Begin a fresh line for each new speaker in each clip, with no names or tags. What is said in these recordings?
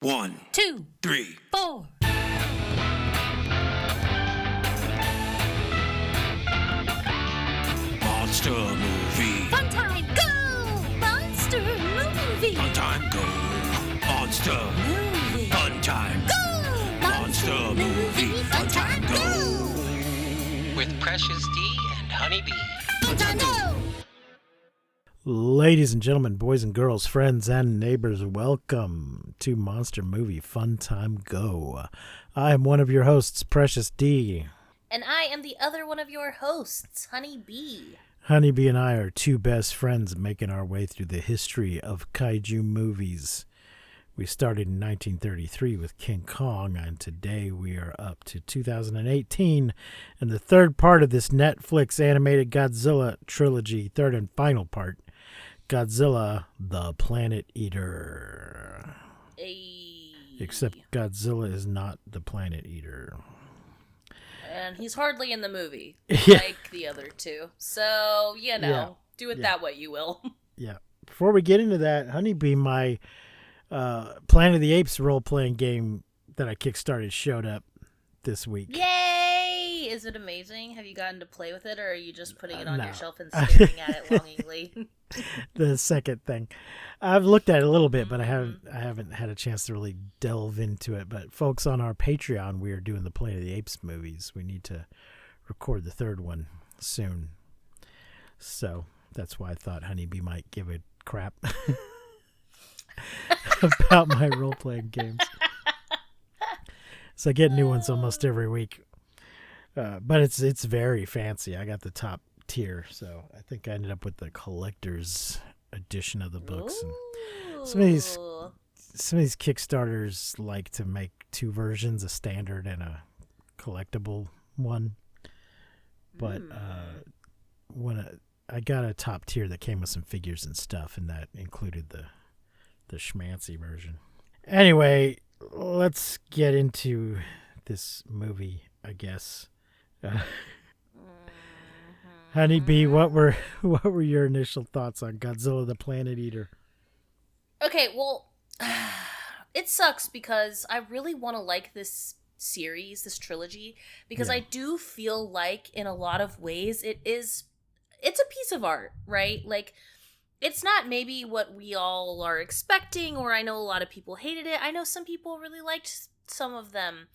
1,
2,
3,
4.
Monster movie.
Fun time, go! Monster movie.
Fun time, go. Monster.
Movie.
Fun time.
Go!
Monster movie. Fun time, go.
With Precious D and Honey Bee.
Fun time, go!
Ladies and gentlemen, boys and girls, friends and neighbors, welcome to Monster Movie Fun Time Go. I am one of your hosts, Precious D.
And I am the other one of your hosts, Honey Bee.
Honeybee and I are two best friends making our way through the history of kaiju movies. We started in 1933 with King Kong, and today we are up to 2018 and the third part of this Netflix animated Godzilla trilogy, third and final part, Godzilla, the Planet Eater. Except Godzilla is not the Planet Eater.
And he's hardly in the movie,
Yeah.
like the other two. So, do with that what you will.
Yeah. Before we get into that, Honeybee, my Planet of the Apes role-playing game that I kickstarted showed up this week.
Yay! Is it amazing? Have you gotten to play with it, or are you just putting it on
No.
your shelf and staring at it longingly?
The second thing. I've looked at it a little bit, but I haven't had a chance to really delve into it. But folks, on our Patreon, we are doing the Planet of the Apes movies. We need to record the third one soon. So that's why I thought Honeybee might give a crap about my role-playing games. So I get new ones almost every week. But it's very fancy. I got the top tier, so I think I ended up with the collector's edition of the books. And some of these Kickstarters like to make two versions, a standard and a collectible one. But I got a top tier that came with some figures and stuff, and that included the schmancy version. Anyway, let's get into this movie, I guess. Honeybee, what were your initial thoughts on Godzilla the Planet Eater?
Okay, well, it sucks because I really want to like this series, this trilogy, because
Yeah.
I do feel like in a lot of ways it's a piece of art, right? Like, it's not maybe what we all are expecting, or I know a lot of people hated it. I know some people really liked some of them.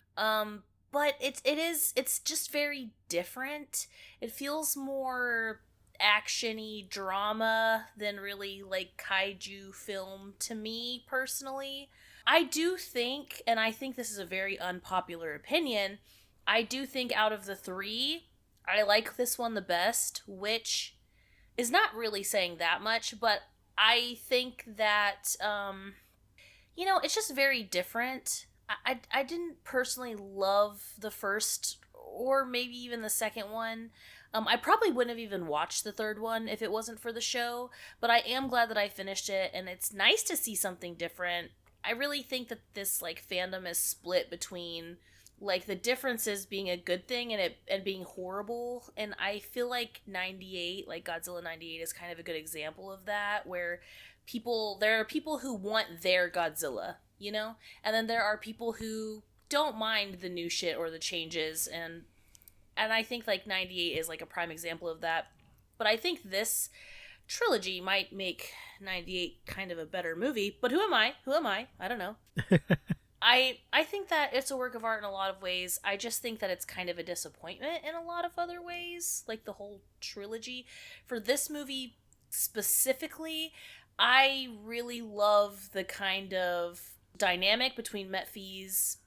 But it's just very different. It feels more action-y drama than really like kaiju film to me personally. I do think, and I think this is a very unpopular opinion, I do think out of the three, I like this one the best, which is not really saying that much, but I think that, it's just very different. I didn't personally love the first or maybe even the second one. I probably wouldn't have even watched the third one if it wasn't for the show, but I am glad that I finished it, and it's nice to see something different. I really think that this fandom is split between the differences being a good thing and being horrible, and I feel like 98, Godzilla 98 is kind of a good example of that, where there are people who want their Godzilla, and then there are people who don't mind the new shit or the changes, and I think 98 is a prime example of that. But I think this trilogy might make 98 kind of a better movie, but who am I I don't know. I think that it's a work of art in a lot of ways. I just think that it's kind of a disappointment in a lot of other ways, the whole trilogy. For this movie specifically, I really love the kind of dynamic between Metphies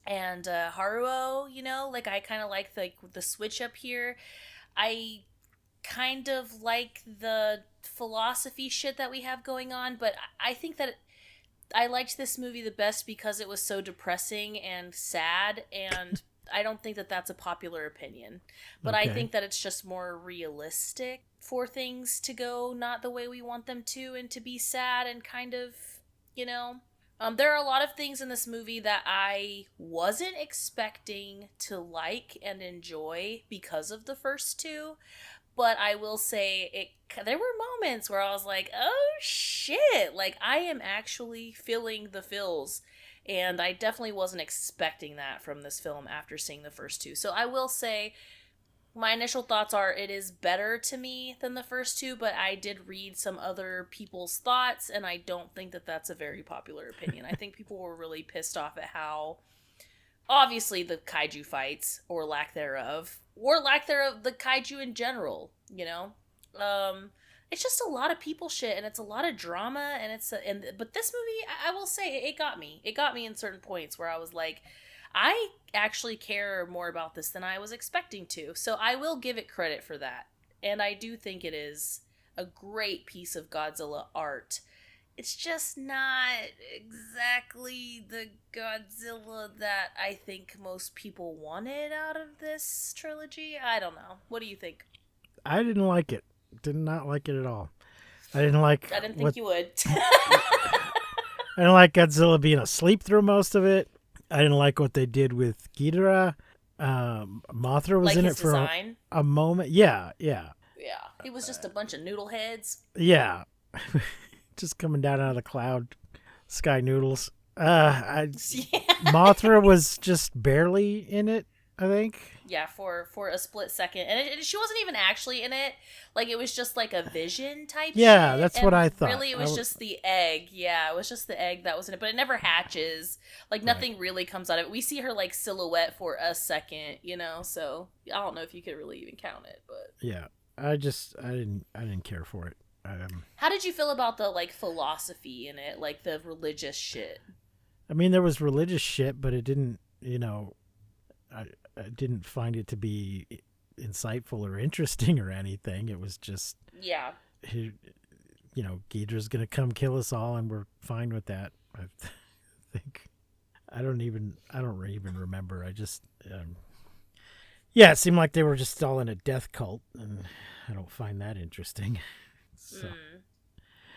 and Haruo, I kind of like the switch up here. I kind of like the philosophy shit that we have going on, but I think that I liked this movie the best because it was so depressing and sad, and I don't think that that's a popular opinion. But
Okay.
I think that it's just more realistic for things to go not the way we want them to, and to be sad and kind of, there are a lot of things in this movie that I wasn't expecting to like and enjoy because of the first two. But I will say there were moments where I was like, oh shit, I am actually feeling the feels And I definitely wasn't expecting that from this film after seeing the first two. So I will say my initial thoughts are it is better to me than the first two, but I did read some other people's thoughts, and I don't think that that's a very popular opinion. I think people were really pissed off at how, obviously, the kaiju fights, or lack thereof, the kaiju in general, you know? It's just a lot of people shit, and it's a lot of drama, but this movie, I will say, it got me. It got me in certain points where I was like, I actually care more about this than I was expecting to. So I will give it credit for that. And I do think it is a great piece of Godzilla art. It's just not exactly the Godzilla that I think most people wanted out of this trilogy. I don't know. What do you think?
I didn't like it. Did not like it at all. I didn't
think you would.
I didn't like Godzilla being asleep through most of it. I didn't like what they did with Ghidorah. Mothra was
like
in
his
it for
design?
a moment. Yeah.
Yeah. He was just a bunch of noodle heads.
Yeah. Just coming down out of the cloud. Sky noodles. Mothra was just barely in it, I think.
Yeah, for a split second. And she wasn't even actually in it. Like, it was just like a vision type
Yeah,
shit.
that's what I thought.
Really, it was just the egg. Yeah, it was just the egg that was in it. But it never hatches. Like, nothing really comes out of it. We see her, like, silhouette for a second, you know? So, I don't know if you could really even count it, but...
Yeah, I didn't care for it.
How did you feel about the, like, philosophy in it? Like, the religious shit?
I mean, there was religious shit, but it didn't, you know... I didn't find it to be insightful or interesting or anything. It was just,
yeah,
you know, Ghidra's gonna come kill us all, and we're fine with that. I think I don't even remember. I just, yeah, it seemed like they were just all in a death cult, and I don't find that interesting. So.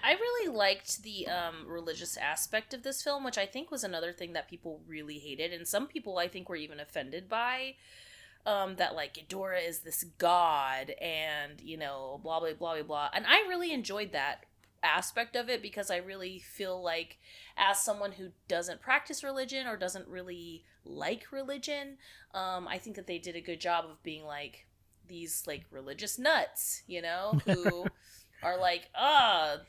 I really liked the religious aspect of this film, which I think was another thing that people really hated, and some people I think were even offended by, that like Ghidorah is this god, and you know, blah blah blah blah blah. And I really enjoyed that aspect of it because I really feel like, as someone who doesn't practice religion or doesn't really like religion, I think that they did a good job of being like these like religious nuts, you know, who are like,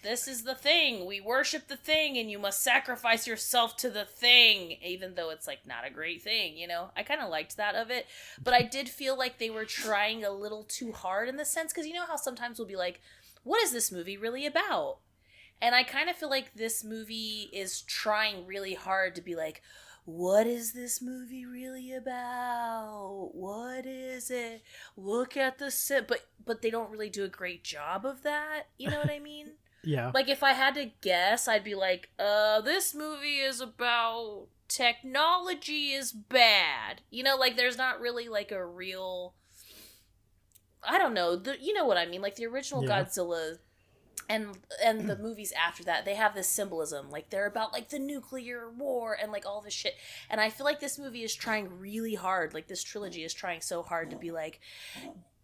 this is the thing. We worship the thing, and you must sacrifice yourself to the thing, even though it's, like, not a great thing, you know? I kind of liked that of it, but I did feel like they were trying a little too hard in the sense, because you know how sometimes we'll be like, what is this movie really about? And I kind of feel like this movie is trying really hard to be like, what is this movie really about? What is it? Look at the set. But they don't really do a great job of that. You know what I mean?
Yeah.
Like, if I had to guess, I'd be like, this movie is about technology is bad. You know, like, there's not really, like, a real... I don't know. You know what I mean? Like, the original Godzilla... And the movies after that, they have this symbolism. Like, they're about, like, the nuclear war and, like, all this shit. And I feel like this movie is trying really hard. Like, this trilogy is trying so hard to be like,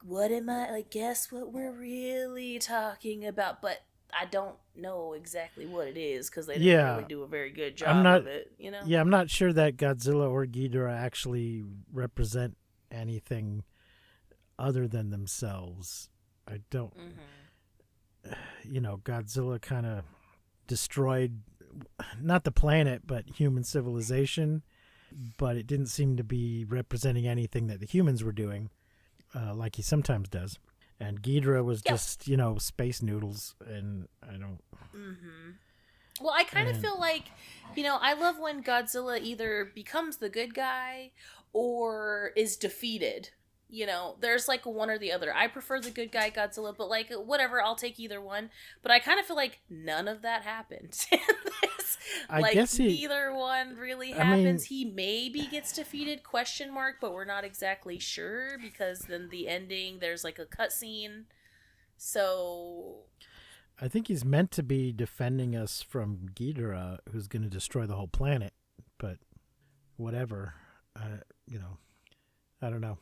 what am I, like, guess what we're really talking about? But I don't know exactly what it is because they didn't really do a very good job of it, you know?
Yeah, I'm not sure that Godzilla or Ghidorah actually represent anything other than themselves. I don't... Mm-hmm. You know, Godzilla kind of destroyed not the planet but human civilization, but it didn't seem to be representing anything that the humans were doing, like he sometimes does. And Ghidorah was just, you know, space noodles, and I don't...
Mm-hmm. Well, I kind of feel like, you know, I love when Godzilla either becomes the good guy or is defeated. You know, there's like one or the other. I prefer the good guy Godzilla, but like, whatever, I'll take either one. But I kind of feel like none of that happened.
I guess
neither one really happens. He maybe gets defeated, ? But we're not exactly sure because then the ending, there's like a cutscene. So...
I think he's meant to be defending us from Ghidorah, who's going to destroy the whole planet. But whatever, you know, I don't know.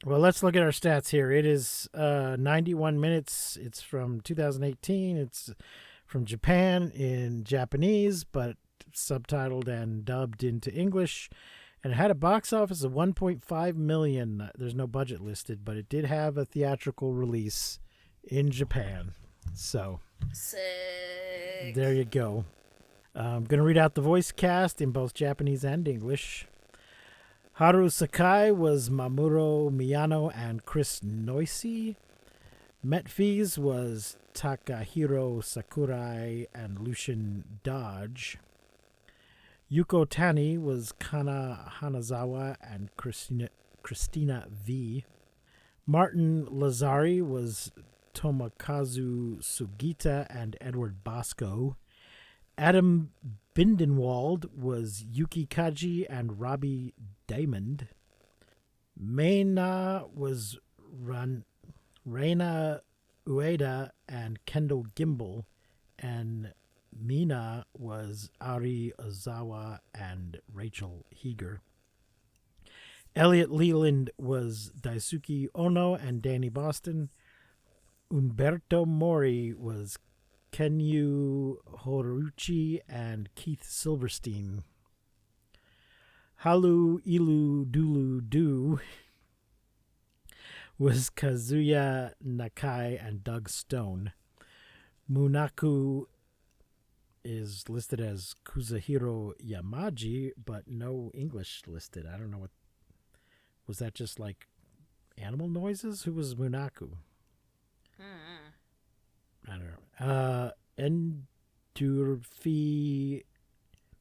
Well, let's look at our stats here. It is 91 minutes. It's from 2018. It's from Japan in Japanese, but subtitled and dubbed into English, and it had a box office of 1.5 million. There's no budget listed, but it did have a theatrical release in Japan. So
Sick.
there you go. I'm going to read out the voice cast in both Japanese and English. Haru Sakai was Mamuro Miyano and Chris Noisy. Metphis was Takahiro Sakurai and Lucian Dodge. Yuko Tani was Kana Hanazawa and Christina V. Martin Lazari was Tomokazu Sugita and Edward Bosco. Adam Bindenwald was Yuki Kaji and Robbie Diamond. Meina was Reina Ueda and Kendall Gimbel, and Mina was Ari Ozawa and Rachel Heger. Elliot Leland was Daisuke Ono and Danny Boston. Umberto Mori was Kenyu Horuchi and Keith Silverstein. Halu Ilu Dulu Du was Kazuya Nakai and Doug Stone. Munaku is listed as Kuzahiro Yamaji, but no English listed. I don't know what... Was that just like animal noises? Who was Munaku? I don't know. Endurfi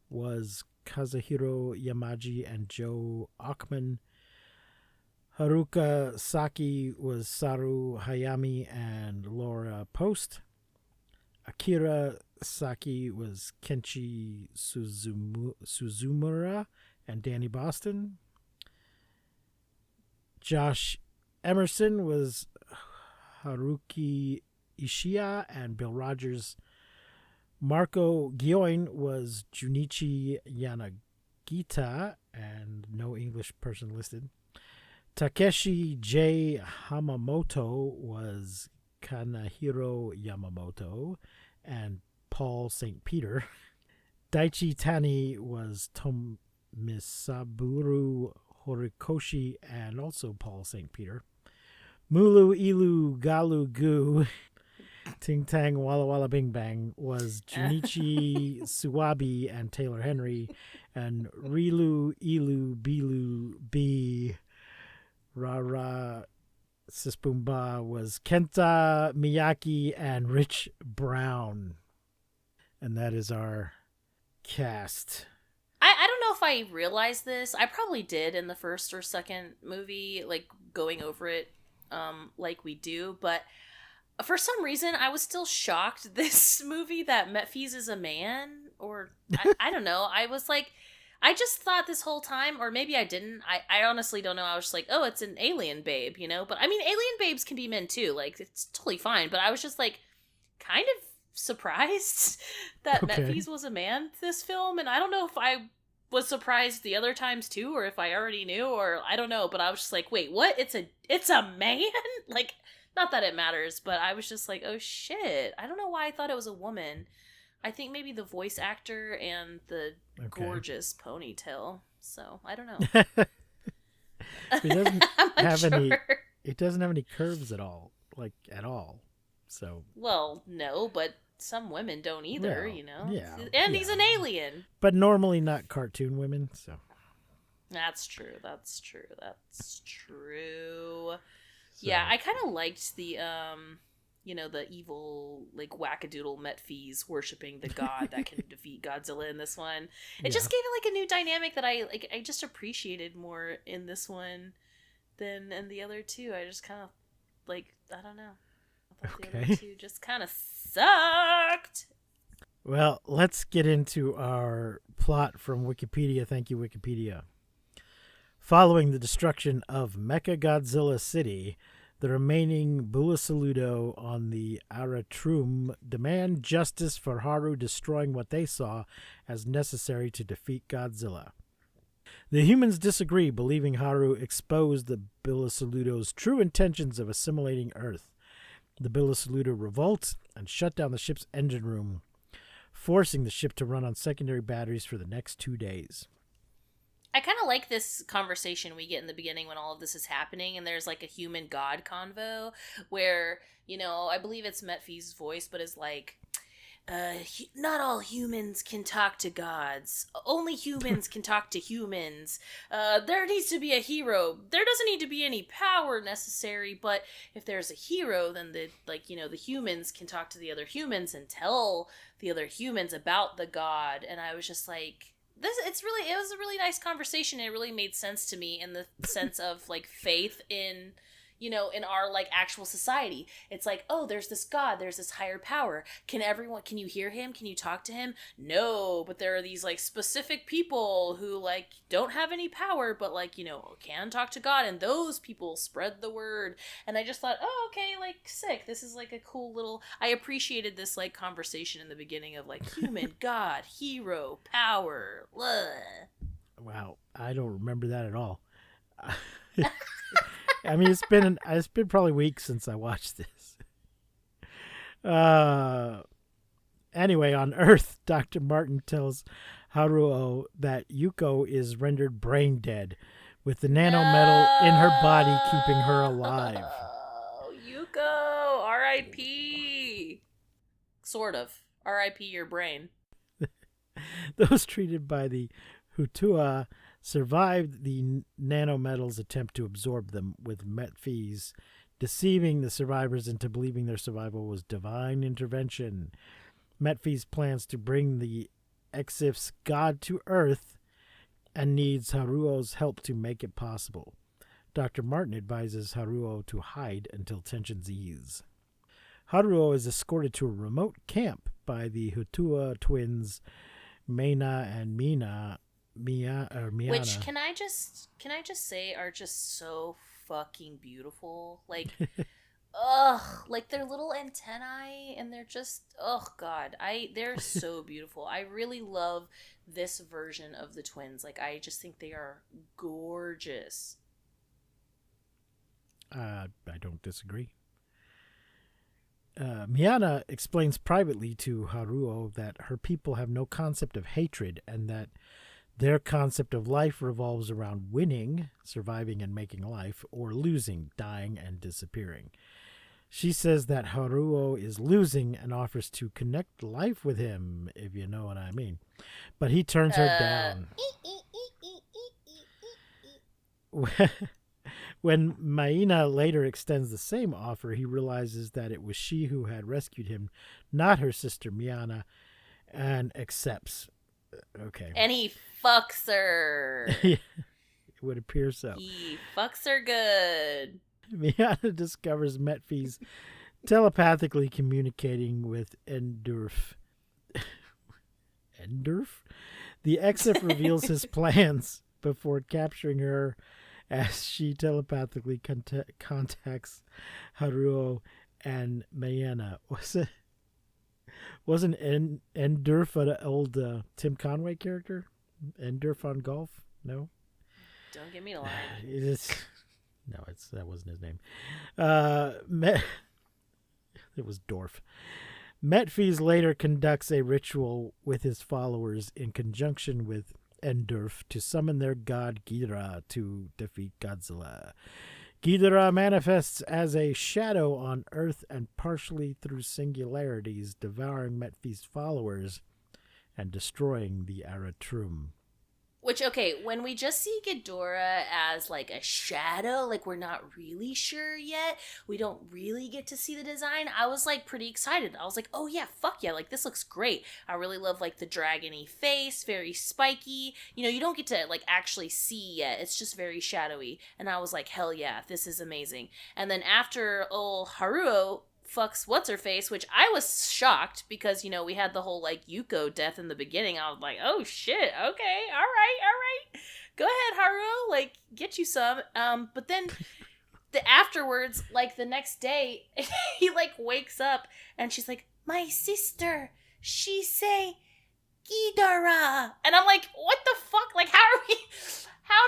was Kazuhiro Yamaji and Joe Ackman. Haruka Saki was Saru Hayami and Laura Post. Akira Saki was Kenshi Suzumura and Danny Boston. Josh Emerson was Haruki Ishiya and Bill Rogers. Marco Gioin was Junichi Yanagita and no English person listed. Takeshi J. Hamamoto was Kanahiro Yamamoto and Paul St. Peter. Daichi Tani was Tomisaburu Horikoshi and also Paul St. Peter. Mulu Ilu Galu Gu Ting Tang Walla Walla Bing Bang was Junichi Suwabi and Taylor Henry, and Rilu Ilu Bilu B Rara Sispumba was Kenta Miyaki and Rich Brown. And that is our cast.
I don't know if I realized this. I probably did in the first or second movie, like going over it like we do, but for some reason I was still shocked this movie that Metphis is a man, or I don't know. I was like, I just thought this whole time, or maybe I didn't. I honestly don't know. I was just like, oh, it's an alien babe, you know? But I mean, alien babes can be men too. Like, it's totally fine. But I was just like, kind of surprised that Metphis was a man this film. And I don't know if I was surprised the other times too, or if I already knew, or I don't know. But I was just like, wait, what? It's a man? Like, not that it matters, but I was just like, oh shit. I don't know why I thought it was a woman. I think maybe the voice actor and the gorgeous ponytail. So I don't know.
It doesn't have any. It doesn't have any curves at all, like at all. So. Well,
no, but some women don't either. You know.
Yeah.
And he's an alien.
But normally not cartoon women. So.
That's true. So. Yeah, I kind of liked the the evil, like, wackadoodle Metphis worshipping the god that can defeat Godzilla in this one. It just gave it, like, a new dynamic that I just appreciated more in this one than in the other two. I just kind of, like, I don't know. I thought the other two just kind of sucked.
Well, let's get into our plot from Wikipedia. Thank you, Wikipedia. Following the destruction of Mechagodzilla City, the remaining Bullasaludo on the Aratrum demand justice for Haru destroying what they saw as necessary to defeat Godzilla. The humans disagree, believing Haru exposed the Bullasaludo's true intentions of assimilating Earth. The Bullasaludo revolt and shut down the ship's engine room. forcing the ship to run on secondary batteries for the next 2 days.
I kind of like this conversation we get in the beginning when all of this is happening, and there's like a human god convo where, I believe it's Metfi's voice, but is like, not all humans can talk to gods. Only humans can talk to humans. There needs to be a hero. There doesn't need to be any power necessary, but if there's a hero, then the humans can talk to the other humans and tell the other humans about the god. And I was just like, it was a really nice conversation. It really made sense to me in the sense of like faith in in our like actual society. It's like, oh, there's this god, there's this higher power. Can you hear him? Can you talk to him? No, but there are these like specific people who like don't have any power, but like, can talk to God, and those people spread the word. And I just thought, oh, okay, like sick. This is like a cool little, I appreciated this like conversation in the beginning of like human, god, hero, power. Blah.
Wow, I don't remember that at all. I mean, it's been probably weeks since I watched this. Anyway, on Earth, Dr. Martin tells Haruo that Yuko is rendered brain dead, with the nanometal in her body keeping her alive.
Oh, Yuko, R.I.P. Sort of. R.I.P. your brain.
Those treated by the Hutua survived the nanometal's attempt to absorb them, with Metfi's deceiving the survivors into believing their survival was divine intervention. Metfi's plans to bring the Exif's god to Earth and needs Haruo's help to make it possible. Dr. Martin advises Haruo to hide until tensions ease. Haruo is escorted to a remote camp by the Hutua twins, Meina and Miana,
which can I just say are just so fucking beautiful. Like, ugh, like their little antennae, and they're just, oh god, they're so beautiful. I really love this version of the twins. Like, I just think they are gorgeous.
I don't disagree. Miana explains privately to Haruo that her people have no concept of hatred, and that their concept of life revolves around winning, surviving and making life, or losing, dying and disappearing. She says that Haruo is losing and offers to connect life with him, if you know what I mean. But he turns her down. When Maina later extends the same offer, he realizes that it was she who had rescued him, not her sister Miana, and accepts. Okay.
And he fucks her.
It would appear so.
He fucks her good.
Miana discovers Metfi's telepathically communicating with Endurf. Endurf? The Exif reveals his plans before capturing her as she telepathically contacts Haruo and Miana. Wasn't Endurf an old Tim Conway character? Endurf on golf? No?
Don't get me a line.
That wasn't his name. It was Dorf. Metfi's later conducts a ritual with his followers in conjunction with Endurf to summon their god Ghidorah to defeat Godzilla. Ghidorah manifests as a shadow on Earth and partially through singularities, devouring Metfi's followers and destroying the Aratrum.
Which, okay, when we just see Ghidorah as, like, a shadow, like, we're not really sure yet, we don't really get to see the design, I was, like, pretty excited. I was like, oh, yeah, fuck yeah, like, this looks great. I really love, like, the dragon-y face, very spiky. You don't get to, like, actually see yet. It's just very shadowy. And I was like, hell yeah, this is amazing. And then after old Haruo fucks what's-her-face, which I was shocked because, we had the whole, like, Yuko death in the beginning. I was like, oh, shit, okay, all right. Go ahead, Haruo, like, get you some. But then afterwards, like, the next day, he, like, wakes up, and she's like, my sister, she say Ghidorah. And I'm like, what the fuck? Like, how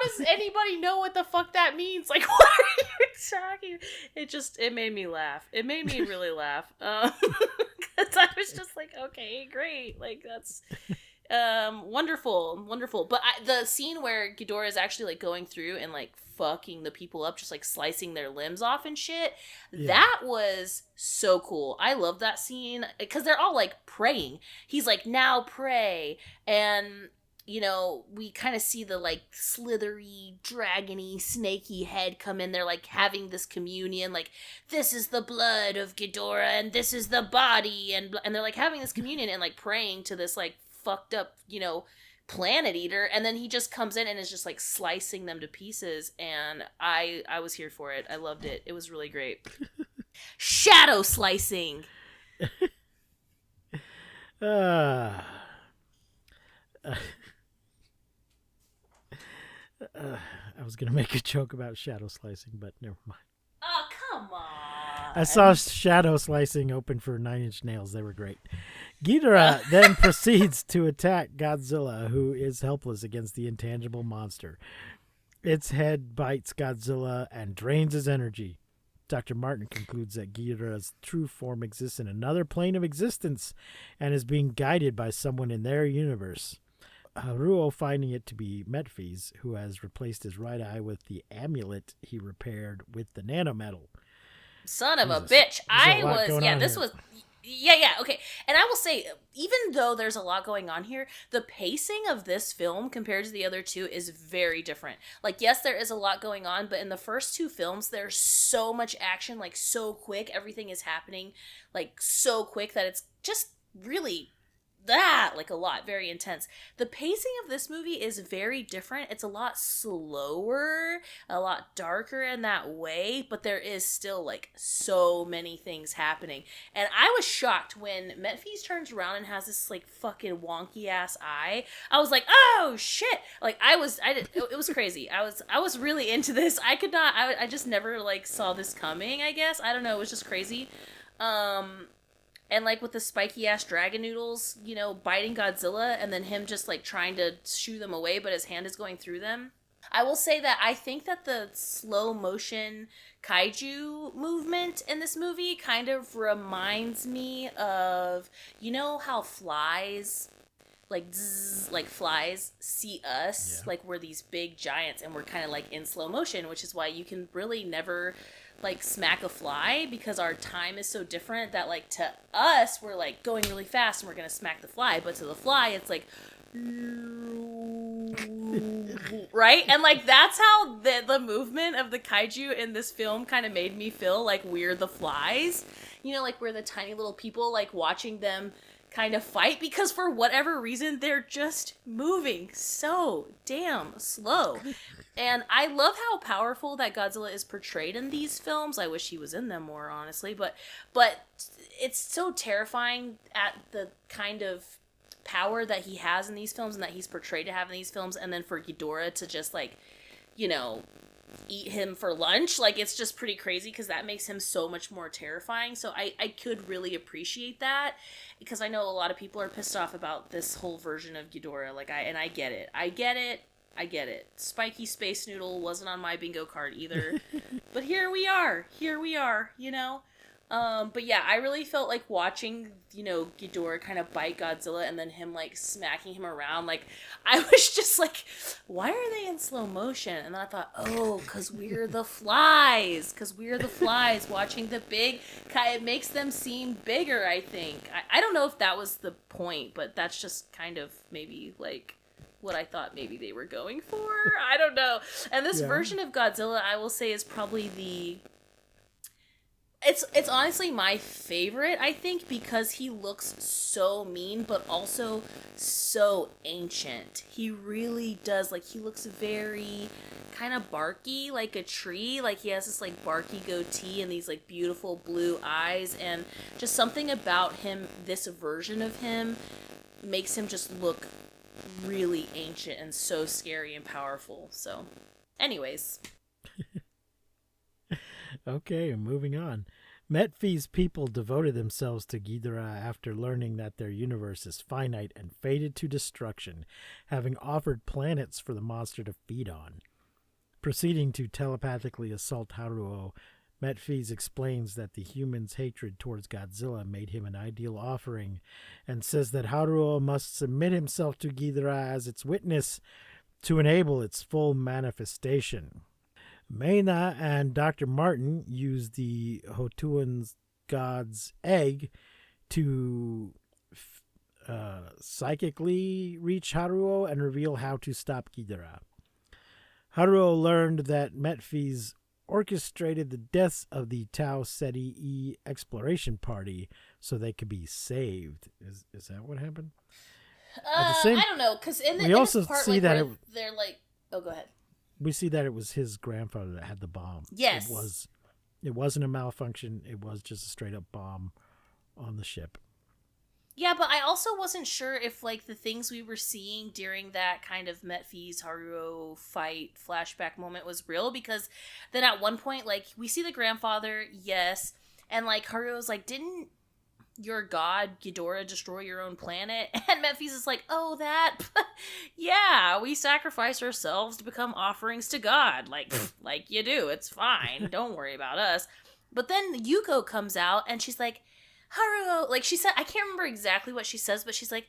does anybody know what the fuck that means? Like, what are you talking? It made me laugh. It made me really laugh. 'Cause I was just like, okay, great. Like, that's wonderful. But the scene where Ghidorah is actually like going through and like fucking the people up, just like slicing their limbs off and shit, that was so cool. I love that scene because they're all like praying. He's like, now pray. And you know, we kind of see the like slithery, dragony, snaky head come in. They're like having this communion, like, this is the blood of Ghidorah and this is the body, and they're like having this communion and like praying to this like fucked up, you know, planet eater. And then he just comes in and is just like slicing them to pieces, and I was here for it. I loved it. It was really great. Shadow slicing.
I was going to make a joke about shadow slicing, but never mind.
Oh, come on.
I saw shadow slicing open for 9 Inch Nails. They were great. Ghidorah then proceeds to attack Godzilla, who is helpless against the intangible monster. Its head bites Godzilla and drains his energy. Dr. Martin concludes that Ghidorah's true form exists in another plane of existence and is being guided by someone in their universe. Haruo finding it to be Metphes, who has replaced his right eye with the amulet he repaired with the nanometal.
Son of a bitch. Yeah, okay. And I will say, even though there's a lot going on here, the pacing of this film compared to the other two is very different. Like, yes, there is a lot going on, but in the first two films, there's so much action, like, so quick. Everything is happening, like, so quick that it's just really... like a lot, very intense. The pacing of this movie is very different. It's a lot slower, a lot darker in that way, but there is still like so many things happening. And I was shocked when Metphes turns around and has this like fucking wonky ass eye. I was like, oh shit! Like it was crazy. I was really into this. I just never like saw this coming. I guess I don't know. It was just crazy. And, like, with the spiky-ass dragon noodles, you know, biting Godzilla, and then him just, like, trying to shoo them away, but his hand is going through them. I will say that I think that the slow-motion kaiju movement in this movie kind of reminds me of, you know how flies, like, zzz, like, flies see us? Yeah. Like, we're these big giants, and we're kind of, like, in slow motion, which is why you can really never... like smack a fly, because our time is so different that like to us we're like going really fast and we're gonna smack the fly, but to the fly it's like right? And like that's how the movement of the kaiju in this film kind of made me feel like we're the flies, you know, like we're the tiny little people like watching them kind of fight, because for whatever reason they're just moving so damn slow. And I love how powerful that Godzilla is portrayed in these films. I wish he was in them more, honestly, but it's so terrifying at the kind of power that he has in these films and that he's portrayed to have in these films, and then for Ghidorah to just like, you know, eat him for lunch, like it's just pretty crazy, because that makes him so much more terrifying. So I could really appreciate that, because I know a lot of people are pissed off about this whole version of Ghidorah. Like I get it. Spiky Space Noodle wasn't on my bingo card either. But here we are, you know? But yeah, I really felt like watching, you know, Ghidorah kind of bite Godzilla and then him like smacking him around. Like, I was just like, why are they in slow motion? And then I thought, oh, because we're the flies. Watching the big, it makes them seem bigger, I think. I don't know if that was the point, but that's just kind of maybe like what I thought maybe they were going for. I don't know. And this version of Godzilla, I will say, is probably it's honestly my favorite, I think, because he looks so mean, but also so ancient. He really does. Like, he looks very kind of barky, like a tree. Like, he has this, like, barky goatee and these, like, beautiful blue eyes. And just something about him, this version of him, makes him just look really ancient and so scary and powerful. So, anyways.
Okay, moving on. Metphes' people devoted themselves to Ghidorah after learning that their universe is finite and fated to destruction, having offered planets for the monster to feed on. Proceeding to telepathically assault Haruo, Metphies explains that the human's hatred towards Godzilla made him an ideal offering, and says that Haruo must submit himself to Ghidorah as its witness to enable its full manifestation. Meina and Dr. Martin use the Hotuan's god's egg to psychically reach Haruo and reveal how to stop Ghidorah. Haruo learned that Metphies orchestrated the deaths of the Tau Ceti E exploration party so they could be saved. Is that what happened?
I don't know, because
we also
part,
see
like,
that
they're like, oh, go ahead.
We see that it was his grandfather that had the bomb.
Yes,
it wasn't a malfunction. It was just a straight up bomb on the ship.
Yeah, but I also wasn't sure if, like, the things we were seeing during that kind of Metphies Haruo fight flashback moment was real, because then at one point, like, we see the grandfather, yes, and, like, Haruo's like, didn't your god Ghidorah destroy your own planet? And Metphies is like, oh, that? Yeah, we sacrifice ourselves to become offerings to God. Like you do. It's fine. Don't worry about us. But then Yuko comes out, and she's like, Haruo, like, she said, I can't remember exactly what she says, but she's like,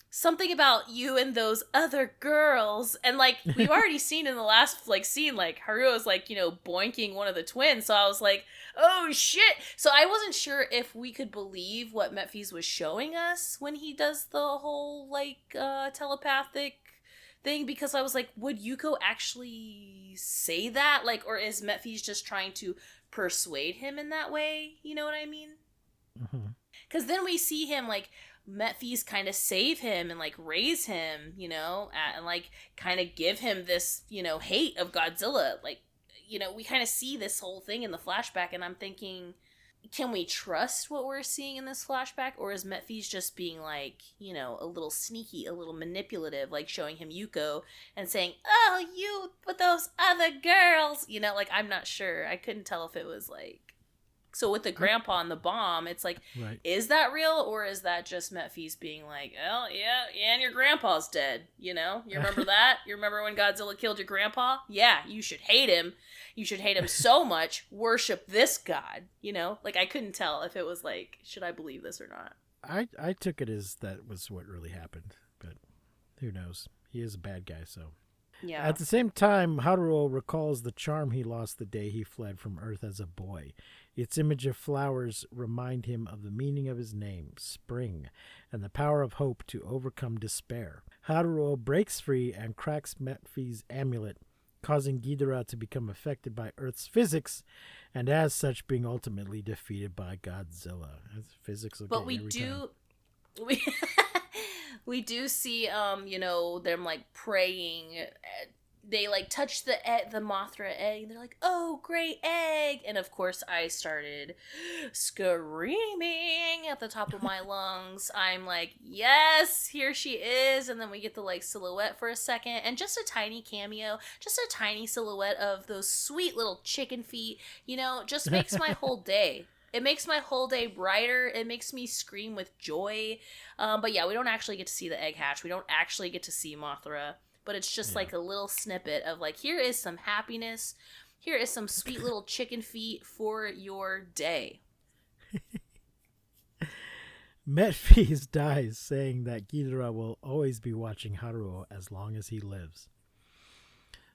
something about you and those other girls. And, like, we've already seen in the last, like, scene, like, Haruo's, like, you know, boinking one of the twins. So I was like, oh, shit. So I wasn't sure if we could believe what Metphies was showing us when he does the whole, like, telepathic thing, because I was like, would Yuko actually say that? Like, or is Metphies just trying to persuade him in that way? You know what I mean? Because then we see him, like, Metphies kind of save him and, like, raise him, you know, and, like, kind of give him this, you know, hate of Godzilla. Like, you know, we kind of see this whole thing in the flashback, and I'm thinking, can we trust what we're seeing in this flashback? Or is Metphies just being, like, you know, a little sneaky, a little manipulative, like showing him Yuko and saying, oh, you with those other girls, you know, like, I'm not sure. I couldn't tell if it was, like, so with the grandpa and the bomb, it's like, right. Is that real, or is that just Metphies being like, oh, yeah, and your grandpa's dead, you know? You remember that? You remember when Godzilla killed your grandpa? Yeah, you should hate him. You should hate him so much, worship this god, you know? Like, I couldn't tell if it was like, should I believe this or not?
I took it as that was what really happened, but who knows? He is a bad guy, so... Yeah. At the same time, Haruo recalls the charm he lost the day he fled from Earth as a boy. Its image of flowers remind him of the meaning of his name, spring, and the power of hope to overcome despair. Haruo breaks free and cracks Metphies' amulet, causing Ghidorah to become affected by Earth's physics, and as such being ultimately defeated by Godzilla. Physics will
but we do... We do see, you know, them, like, praying. They, like, touch the Mothra egg. They're like, oh, great egg. And, of course, I started screaming at the top of my lungs. I'm like, yes, here she is. And then we get the, like, silhouette for a second. And just a tiny cameo, just a tiny silhouette of those sweet little chicken feet, you know, just makes my whole day. It makes my whole day brighter. It makes me scream with joy. But yeah, we don't actually get to see the egg hatch. We don't actually get to see Mothra. But it's just like a little snippet of, like, here is some happiness. Here is some sweet little chicken feet for your day.
Metphies dies, saying that Ghidorah will always be watching Haruo as long as he lives.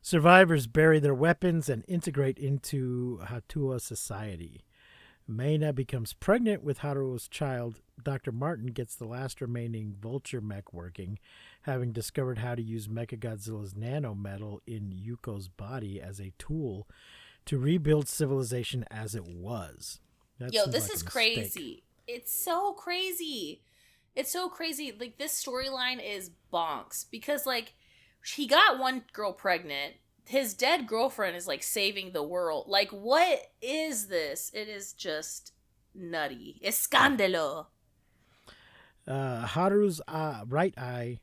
Survivors bury their weapons and integrate into Hatua society. Meina becomes pregnant with Haruo's child. Dr. Martin gets the last remaining vulture mech working, having discovered how to use Mechagodzilla's nanometal in Yuko's body as a tool to rebuild civilization as it was.
Yo, this is crazy. It's so crazy. It's so crazy. Like, this storyline is bonks. Because, like, he got one girl pregnant. His dead girlfriend is, like, saving the world. Like, what is this? It is just nutty. Escándalo.
Haru's right eye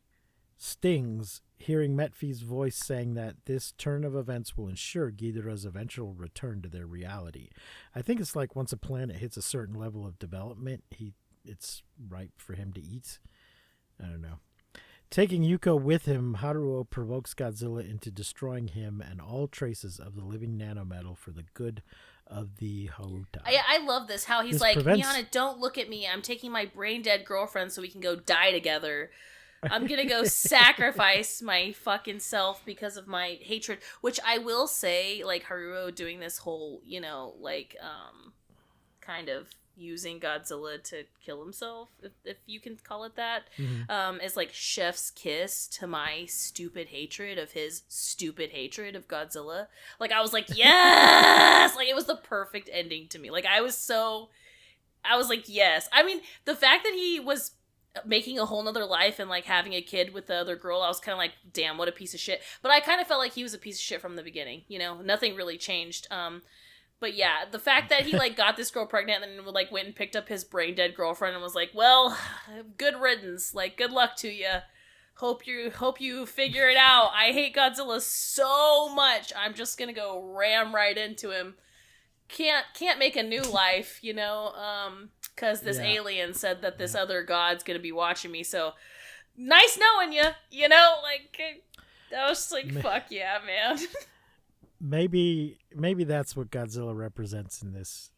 stings, hearing Metphies' voice saying that this turn of events will ensure Ghidorah's eventual return to their reality. I think it's like once a planet hits a certain level of development, it's ripe for him to eat. I don't know. Taking Yuko with him, Haruo provokes Godzilla into destroying him and all traces of the living nanometal for the good of the Houta.
I love this, how he's
This
like,
prevents-
Miana, don't look at me. I'm taking my brain-dead girlfriend so we can go die together. I'm gonna go sacrifice my fucking self because of my hatred. Which I will say, like, Haruo doing this whole, like, kind of using Godzilla to kill himself, if you can call it that, is like chef's kiss to my stupid hatred of his stupid hatred of Godzilla. Like, I was like, yes! Like, it was the perfect ending to me. Like, I was like, yes. I mean, the fact that he was making a whole nother life and, like, having a kid with the other girl, I was kind of like, damn, what a piece of shit. But I kind of felt like he was a piece of shit from the beginning, nothing really changed. But yeah, the fact that he, like, got this girl pregnant and then, like, went and picked up his brain-dead girlfriend and was like, well, good riddance. Like, good luck to you. Hope you figure it out. I hate Godzilla so much. I'm just gonna go ram right into him. Can't make a new life, because this alien said that this other god's gonna be watching me. So, nice knowing you, like, I was like, fuck yeah, man.
Maybe that's what Godzilla represents in this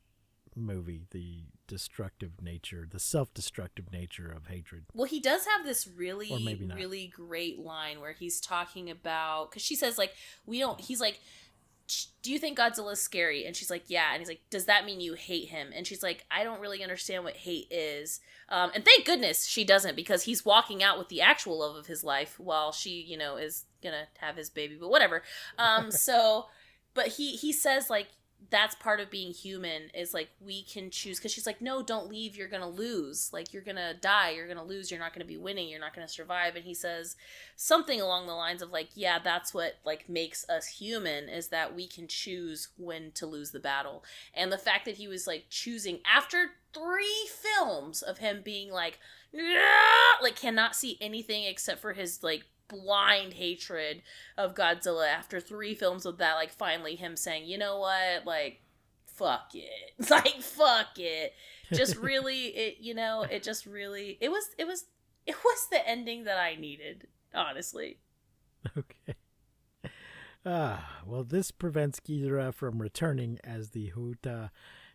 movie, the destructive nature, the self-destructive nature of hatred.
Well, he does have this really,
Or maybe not.
really great line where he's talking about, because she says, like, he's like, do you think Godzilla's scary? And she's like, yeah. And he's like, does that mean you hate him? And she's like, I don't really understand what hate is. And thank goodness she doesn't, because he's walking out with the actual love of his life while she, is gonna have his baby, but whatever. But he says, like, that's part of being human, is, like, we can choose, because she's like, no, don't leave, you're gonna lose, like, you're gonna die, you're gonna lose, you're not gonna be winning, you're not gonna survive. And he says something along the lines of, like, yeah, that's what, like, makes us human, is that we can choose when to lose the battle. And the fact that he was, like, choosing after 3 films of him being like, like, cannot see anything except for his, like, blind hatred of Godzilla, after 3 films of that, like, finally him saying, you know what, like, fuck it. Like, fuck it. Just really, it just really, it was the ending that I needed, honestly.
Okay. Well, this prevents Ghidorah from returning, as the Houta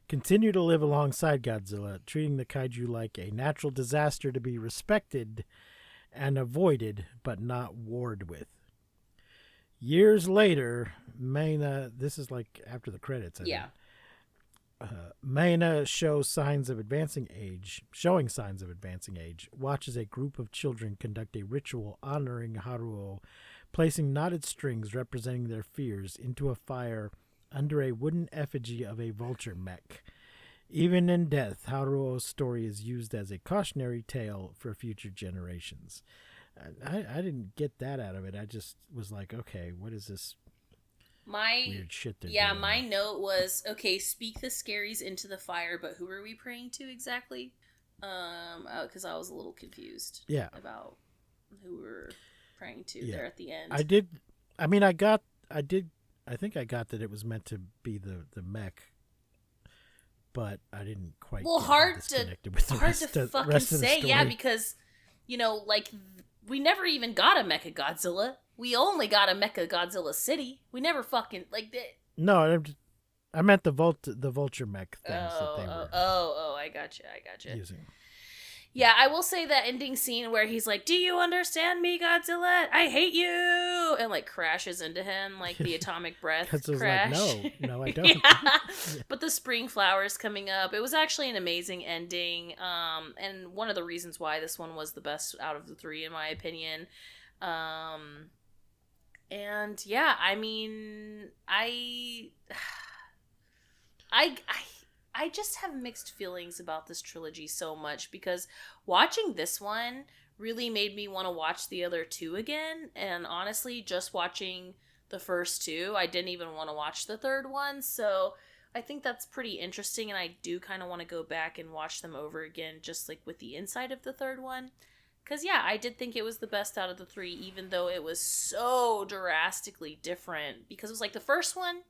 continue to live alongside Godzilla, treating the kaiju like a natural disaster to be respected and avoided, but not warred with. Years later, Maina, this is like after the credits, I think. Maina showing signs of advancing age, watches a group of children conduct a ritual honoring Haruo, placing knotted strings representing their fears into a fire under a wooden effigy of a vulture mech. Even in death, Haruo's story is used as a cautionary tale for future generations. I didn't get that out of it. I just was like, okay, what is this weird shit they're doing?
My note was, okay, speak the scaries into the fire, but who are we praying to exactly? Because I was a little confused about who we're praying to there at the end.
I think I got that it was meant to be the mech, but I didn't quite.
Well,
get
hard
with
to
the rest of the
say,
story.
because like, we never even got a Mecha Godzilla. We only got a Mecha Godzilla City. We never fucking like.
No, I meant the vulture mech things that they were.
I gotcha.
Using.
Yeah, I will say that ending scene where he's like, "Do you understand me, Godzilla? I hate you," and, like, crashes into him like the atomic breath crash.
Like, no, I don't.
Yeah. But the spring flowers coming up, it was actually an amazing ending, and one of the reasons why this one was the best out of the 3, in my opinion. And yeah, I mean, I just have mixed feelings about this trilogy so much, because watching this one really made me want to watch the other 2 again. And honestly, just watching the first 2, I didn't even want to watch the 3rd one. So I think that's pretty interesting. And I do kind of want to go back and watch them over again, just like with the insight of the 3rd one. Because yeah, I did think it was the best out of the 3, even though it was so drastically different. Because it was like the first one,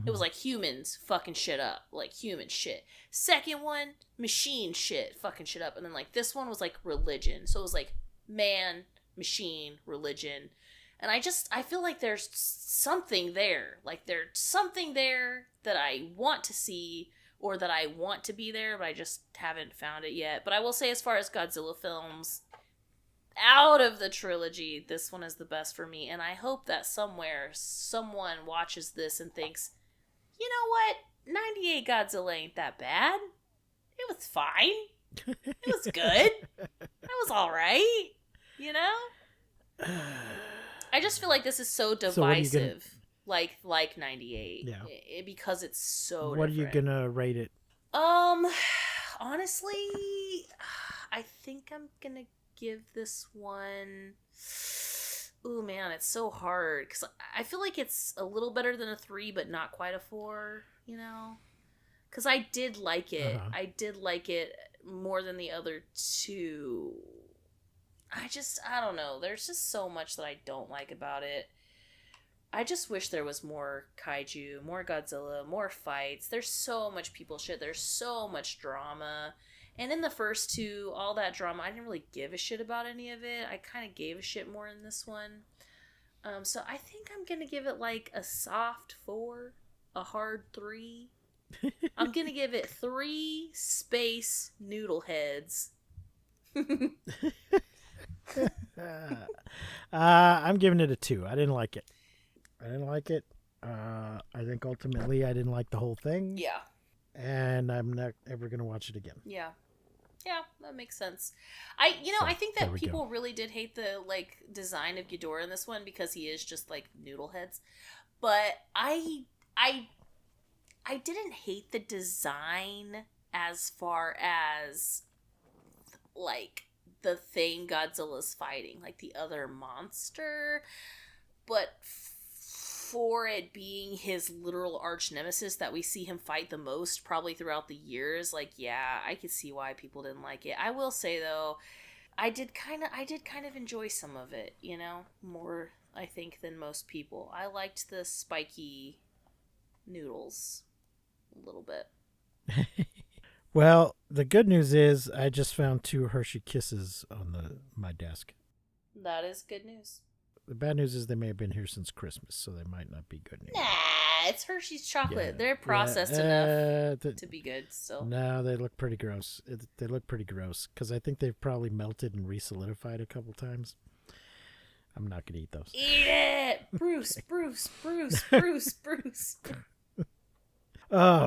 it was like humans fucking shit up. Like human shit. Second one, machine shit fucking shit up. And then like this one was like religion. So it was like man machine, religion. And I feel like there's something there. Like there's something there that I want to see or that I want to be there, but I just haven't found it yet. But I will say, as far as Godzilla films, out of the trilogy, this one is the best for me. And I hope that somewhere someone watches this and thinks, you know what? 98 Godzilla ain't that bad. It was fine. It was good. It was alright. You know? I just feel like this is so divisive. Like 98.
Yeah.
Because it's so
What
different.
are you gonna rate it?
Honestly, I think I'm gonna give this one... Ooh, man, it's so hard. Because I feel like it's a little better than a 3, but not quite a 4, you know? Because I did like it.
Uh-huh.
I did like it more than the other 2. I don't know. There's just so much that I don't like about it. I just wish there was more kaiju, more Godzilla, more fights. There's so much people shit. There's so much drama. And in the first 2, all that drama, I didn't really give a shit about any of it. I kind of gave a shit more in this one. So I think I'm going to give it like a soft 4, a hard 3. I'm going to give it 3 space noodle heads.
I'm giving it a 2. I didn't like it. I think ultimately I didn't like the whole thing.
Yeah.
And I'm not ever going to watch it again.
Yeah. Yeah, that makes sense. I think
there
that
we
people
go.
really did hate the design of Ghidorah in this one because he is just like noodle heads. But I didn't hate the design as far as like the thing Godzilla's fighting, like the other monster, but for it being his literal arch nemesis that we see him fight the most probably throughout the years, like, yeah, I could see why people didn't like it. I will say though, I did kind of enjoy some of it, you know, more I think than most people. I liked the spiky noodles a little bit.
Well, the good news is I just found 2 Hershey Kisses on my desk.
That is good news.
The bad news is they may have been here since Christmas, so they might not be good news.
Nah, it's Hershey's chocolate.
Yeah.
They're processed enough to be good still.
No, they look pretty gross. They look pretty gross because I think they've probably melted and re-solidified a couple times. I'm not going to eat those.
Eat it! Bruce.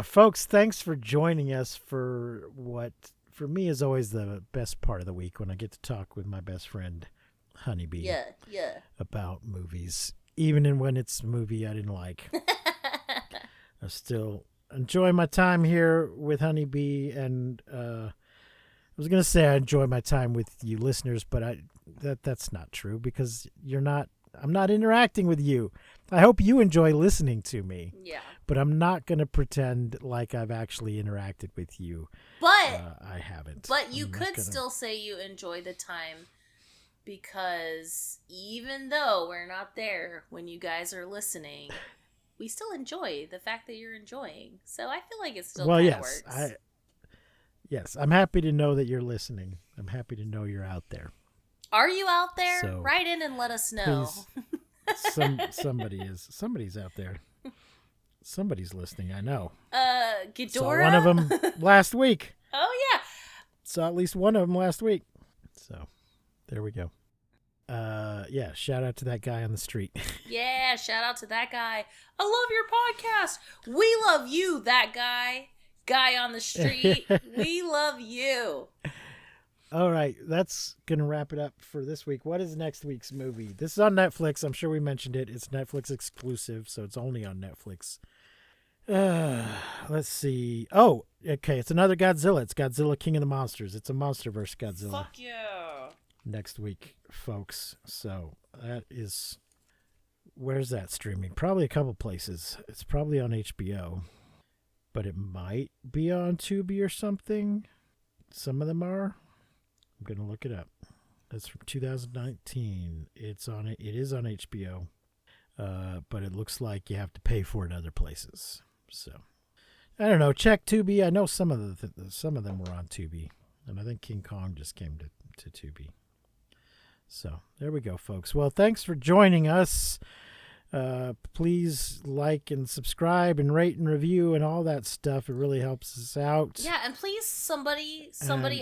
Folks, thanks for joining us for what, for me, is always the best part of the week when I get to talk with my best friend, Honeybee.
Yeah.
About movies, even when it's a movie I didn't like. I still enjoy my time here with Honeybee, and I was gonna say I enjoy my time with you listeners, but that's not true because I'm not interacting with you. I hope you enjoy listening to me.
Yeah.
But I'm not gonna pretend like I've actually interacted with you.
But
I haven't.
But you could still say you enjoy the time, because even though we're not there when you guys are listening, we still enjoy the fact that you're enjoying. So I feel like it still kind of works.
Yes, I'm happy to know that you're listening. I'm happy to know you're out there.
Are you out there?
So,
write in and let us know.
Somebody's out there. Somebody's listening, I know.
Ghidorah?
Saw one of them last week.
Oh, yeah.
Saw at least one of them last week. So, there we go. Yeah, shout out to that guy on the street.
Yeah, shout out to that guy. I love your podcast. We love you, that guy. Guy on the street. We love you.
All right, that's going to wrap it up for this week. What is next week's movie? This is on Netflix. I'm sure we mentioned it. It's Netflix exclusive, so it's only on Netflix. Let's see. Oh, okay, it's another Godzilla. It's Godzilla King of the Monsters. It's a MonsterVerse Godzilla.
Fuck yeah.
Next week, folks. So that is... Where's that streaming? Probably a couple places. It's probably on HBO. But it might be on Tubi or something. Some of them are. I'm going to look it up. That's from 2019. It is on HBO. But it looks like you have to pay for it other places. So I don't know. Check Tubi. I know some of them were on Tubi. And I think King Kong just came to Tubi. So there we go, folks. Well, thanks for joining us. Please like and subscribe and rate and review and all that stuff. It really helps us out.
Yeah, and please, somebody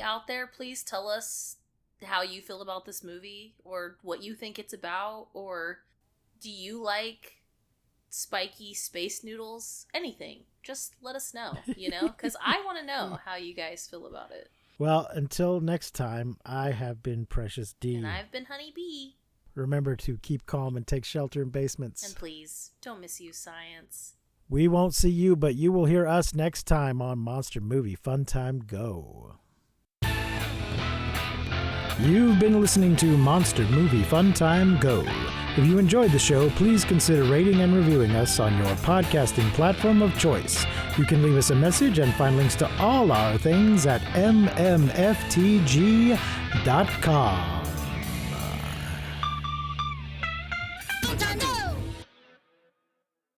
out there, please tell us how you feel about this movie, or what you think it's about, or do you like spiky space noodles? Anything. Just let us know, because I want to know how you guys feel about it.
Well, until next time, I have been Precious D.
And I've been Honey Bee.
Remember to keep calm and take shelter in basements.
And please, don't misuse science.
We won't see you, but you will hear us next time on Monster Movie Fun Time Go. You've been listening to Monster Movie Fun Time Go. If you enjoyed the show, please consider rating and reviewing us on your podcasting platform of choice. You can leave us a message and find links to all our things at mmftg.com.